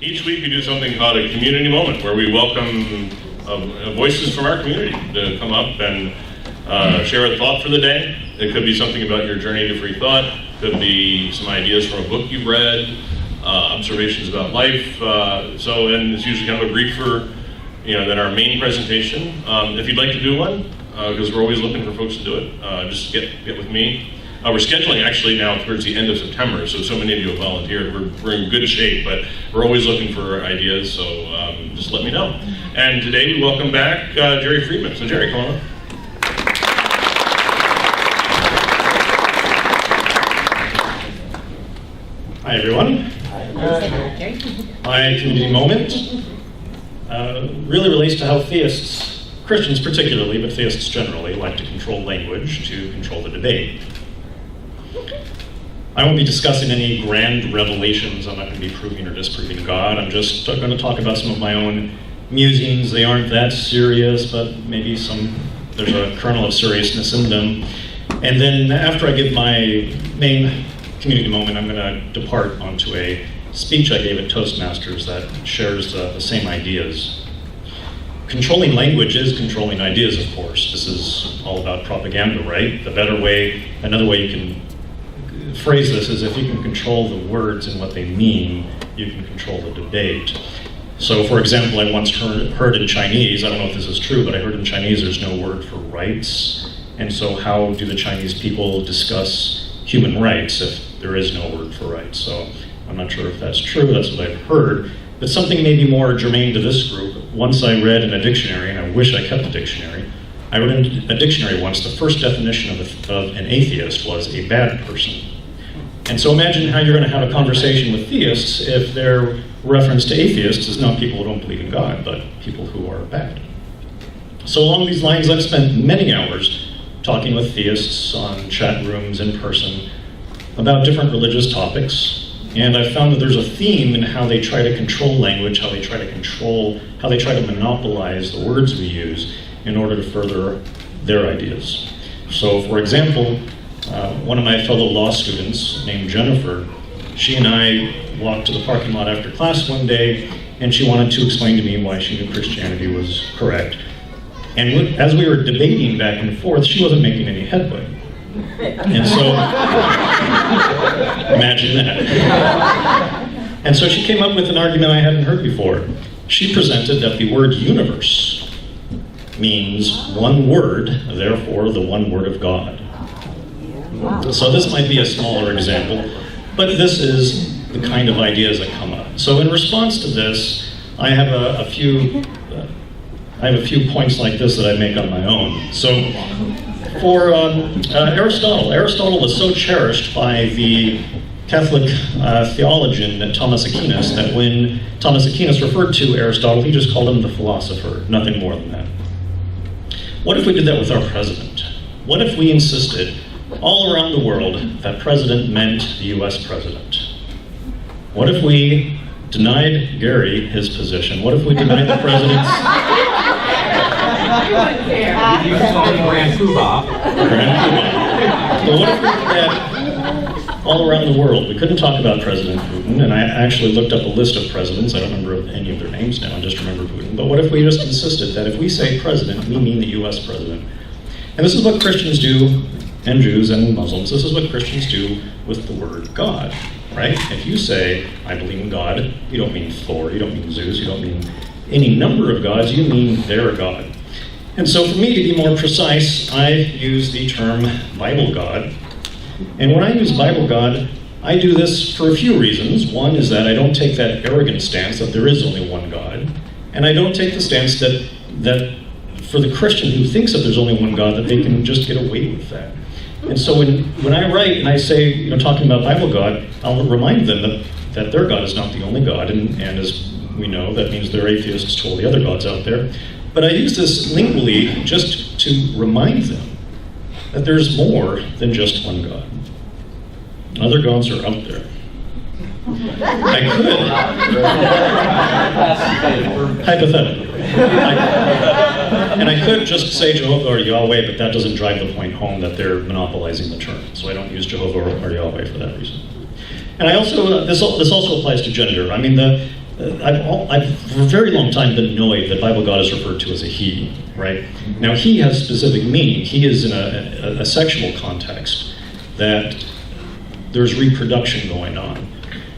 Each week we do something called a community moment, where we welcome voices from our community to come up and share a thought for the day. It could be something about your journey to free thought, could be some ideas from a book you've read, observations about life. And it's usually kind of a briefer, than our main presentation. If you'd like to do one, because we're always looking for folks to do it, just get with me. We're scheduling actually now towards the end of September, so many of you have volunteered. We're in good shape, but we're always looking for ideas, so just let me know. And today we welcome back Jerry Friedman. So Jerry, come on up. Hi everyone. My community moment really relates to how theists, Christians particularly, but theists generally, like to control language to control the debate. I won't be discussing any grand revelations. I'm not going to be proving or disproving God. I'm just going to talk about some of my own musings. They aren't that serious, but maybe there's a kernel of seriousness in them. And then after I give my main community moment, I'm going to depart onto a speech I gave at Toastmasters that shares the same ideas. Controlling language is controlling ideas, of course. This is all about propaganda, right? Another way you can phrase this is if you can control the words and what they mean, you can control the debate. So, for example, I once heard in Chinese, I don't know if this is true, but I heard in Chinese there's no word for rights. And so how do the Chinese people discuss human rights if there is no word for rights? So I'm not sure if that's true, that's what I've heard. But something maybe more germane to this group, once I read in a dictionary, and I wish I kept the dictionary, I read in a dictionary once, the first definition of an atheist was a bad person. And so imagine how you're going to have a conversation with theists if their reference to atheists is not people who don't believe in God, but people who are bad. So along these lines, I've spent many hours talking with theists on chat rooms in person about different religious topics. And I've found that there's a theme in how they try to control language, how they try to monopolize the words we use in order to further their ideas. So for example, one of my fellow law students named Jennifer, she and I walked to the parking lot after class one day, and she wanted to explain to me why she knew Christianity was correct. And as we were debating back and forth, she wasn't making any headway. And so, imagine that. And so she came up with an argument I hadn't heard before. She presented that the word universe means one word, therefore the one word of God. So this might be a smaller example, but this is the kind of ideas that come up. So in response to this, I have a few points like this that I make on my own. So for Aristotle was so cherished by the Catholic theologian Thomas Aquinas that when Thomas Aquinas referred to Aristotle, he just called him the philosopher, nothing more than that. What if we did that with our president? What if we insisted all around the world that president meant the US president? What if we denied Gary his position? What if we denied the president's... You saw the Grand Poobah. But what if we did that all around the world? We couldn't talk about President Putin, and I actually looked up a list of presidents. I don't remember any of their names now, I just remember Putin. But what if we just insisted that if we say president, we mean the US president? And this is what Christians do, and Jews and Muslims, this is what Christians do with the word God, right? If you say, I believe in God, you don't mean Thor, you don't mean Zeus, you don't mean any number of gods, you mean their God. And so for me to be more precise, I use the term Bible God. And when I use Bible God, I do this for a few reasons. One is that I don't take that arrogant stance that there is only one God. And I don't take the stance that for the Christian who thinks that there's only one God, that they can just get away with that. And so when I write and I say, talking about Bible God, I'll remind them that their God is not the only God, and as we know, that means they're atheists to all the other gods out there. But I use this lingually just to remind them that there's more than just one God. Other gods are out there. I could, hypothetically, and I could just say Jehovah or Yahweh, but that doesn't drive the point home that they're monopolizing the term. So I don't use Jehovah or Yahweh for that reason. And I also, this also applies to gender. I mean, I've for a very long time been annoyed that Bible God is referred to as a he, right? Now, he has specific meaning. He is in a sexual context that there's reproduction going on.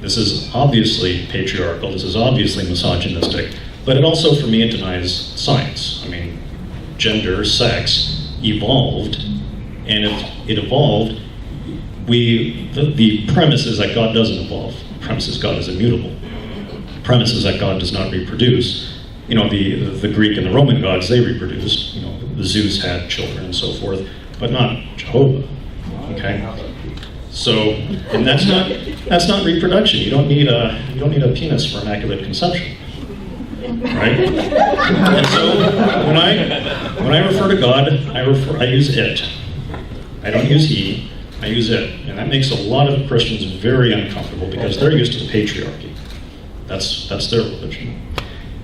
This is obviously patriarchal, this is obviously misogynistic, but it also, for me, it denies science. I mean, gender, sex evolved, and if it evolved, the premise is that God doesn't evolve. The premise is God is immutable. The premise is that God does not reproduce. You know, the Greek and the Roman gods, they reproduced. You know, Zeus had children and so forth, but not Jehovah. Okay? So, and that's not reproduction. You don't need a penis for immaculate conception, right? And so when I refer to God, I use it. I don't use he. I use it, and that makes a lot of Christians very uncomfortable because they're used to the patriarchy. That's their religion,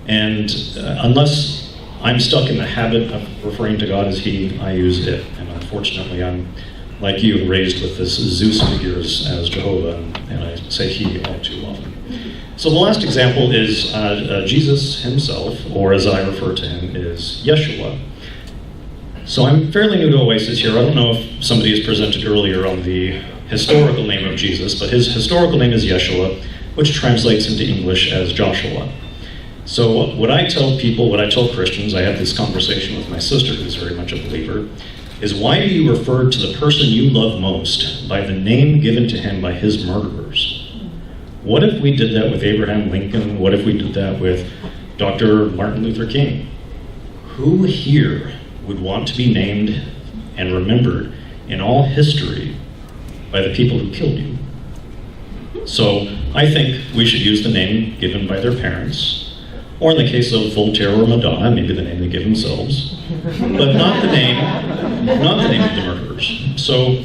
and unless I'm stuck in the habit of referring to God as he, I use it, and unfortunately, I'm like you, raised with this Zeus figures as Jehovah, and I say he all too often. So the last example is Jesus himself, or as I refer to him, is Yeshua. So I'm fairly new to Oasis here. I don't know if somebody has presented earlier on the historical name of Jesus, but his historical name is Yeshua, which translates into English as Joshua. So what I tell people, what I tell Christians, I had this conversation with my sister, who's very much a believer, is why do you refer to the person you love most by the name given to him by his murderers? What if we did that with Abraham Lincoln? What if we did that with Dr. Martin Luther King? Who here would want to be named and remembered in all history by the people who killed you? So I think we should use the name given by their parents, or in the case of Voltaire or Madonna, maybe the name they give themselves, but not the name of the murderers. So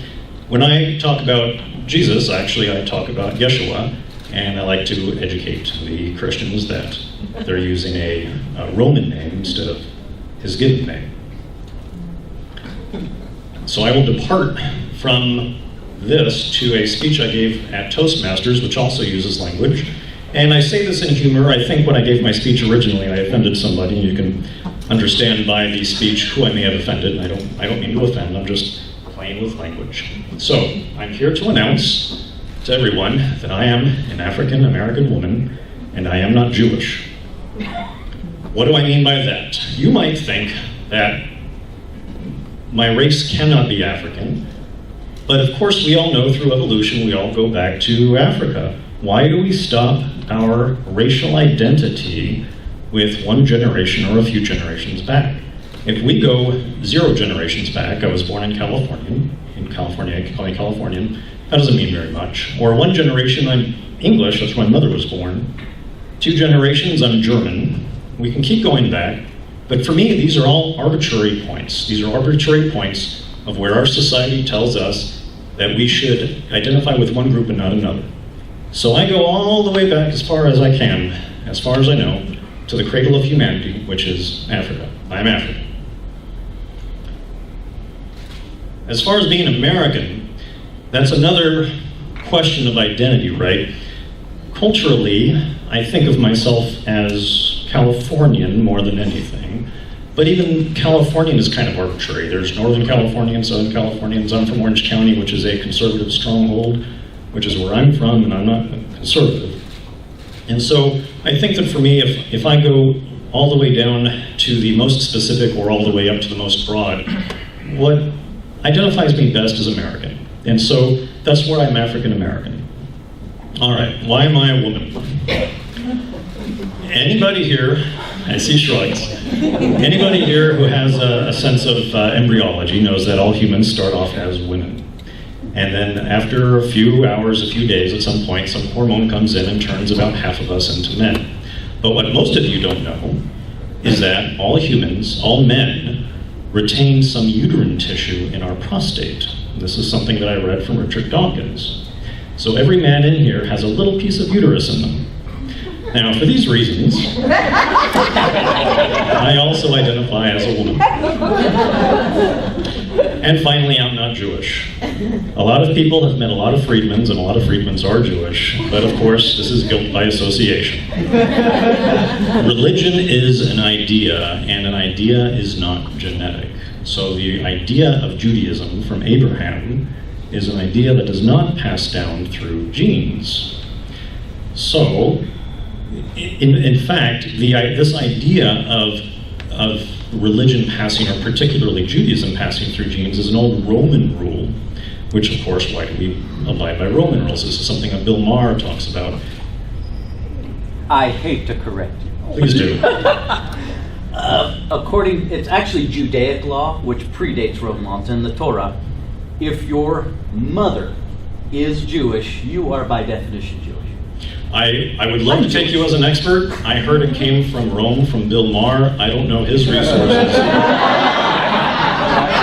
when I talk about Jesus, actually I talk about Yeshua, and I like to educate the Christians that they're using a Roman name instead of his given name. So I will depart from this to a speech I gave at Toastmasters, which also uses language. And I say this in humor. I think when I gave my speech originally, I offended somebody, and you can understand by the speech who I may have offended. And I don't mean to offend, I'm just playing with language. So I'm here to announce to everyone that I am an African American woman, and I am not Jewish. What do I mean by that? You might think that my race cannot be African, but of course we all know through evolution we all go back to Africa. Why do we stop our racial identity with one generation or a few generations back? If we go 0 generations back, I was born in California, I can call me Californian, that doesn't mean very much. Or 1 generation, I'm English, that's when my mother was born. 2 generations, I'm German. We can keep going back. But for me, these are all arbitrary points. These are arbitrary points of where our society tells us that we should identify with one group and not another. So I go all the way back as far as I can, as far as I know, to the cradle of humanity, which is Africa. I'm African. As far as being American, that's another question of identity, right? Culturally, I think of myself as Californian more than anything, but even Californian is kind of arbitrary. There's Northern Californians, Southern Californians. I'm from Orange County, which is a conservative stronghold, which is where I'm from, and I'm not conservative. And so I think that for me, if I go all the way down to the most specific or all the way up to the most broad, what identifies me best is American. And so that's where I'm African American. All right, why am I a woman? Anybody here, I see shrugs, anybody here who has a sense of embryology knows that all humans start off as women. And then after a few hours, a few days, at some point, some hormone comes in and turns about half of us into men. But what most of you don't know is that all humans, all men, retain some uterine tissue in our prostate. This is something that I read from Richard Dawkins. So every man in here has a little piece of uterus in them. Now, for these reasons, I also identify as a woman. And finally, I'm not Jewish. A lot of people have met a lot of Friedmans, and a lot of Friedmans are Jewish, but of course, this is guilt by association. Religion is an idea, and an idea is not genetic. So the idea of Judaism from Abraham is an idea that does not pass down through genes. So, in fact, this idea of religion passing, or particularly Judaism passing through genes, is an old Roman rule, which of course, why do we abide by Roman rules? This is something that Bill Maher talks about. I hate to correct you. Please do. It's actually Judaic law, which predates Roman law. It's in the Torah. If your mother is Jewish, you are by definition Jewish. I would love to take you as an expert. I heard it came from Rome, from Bill Maher. I don't know his resources.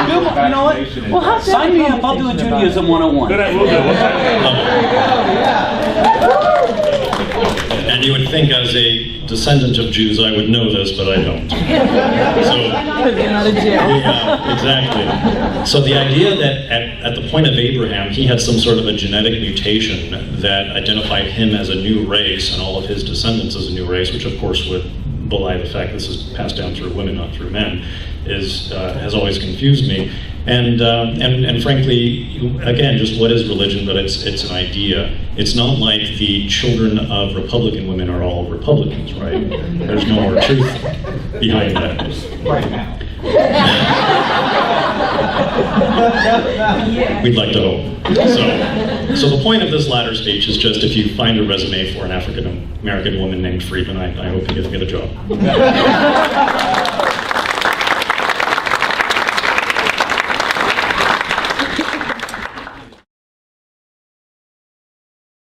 You know what? Well, sign me up. I'll do a Judaism 101. Good, I will do. And you would think, as a descendant of Jews, I would know this, but I don't. Yeah, exactly. So the idea that at the point of Abraham, he had some sort of a genetic mutation that identified him as a new race and all of his descendants as a new race, which of course would belie the fact this is passed down through women, not through men, has always confused me. And frankly, again, just what is religion? But it's an idea. It's not like the children of Republican women are all Republicans, right? There's no more truth behind that. Right now. We'd like to hope. So the point of this latter speech is just, if you find a resume for an African American woman named Friedman, I hope you get the job.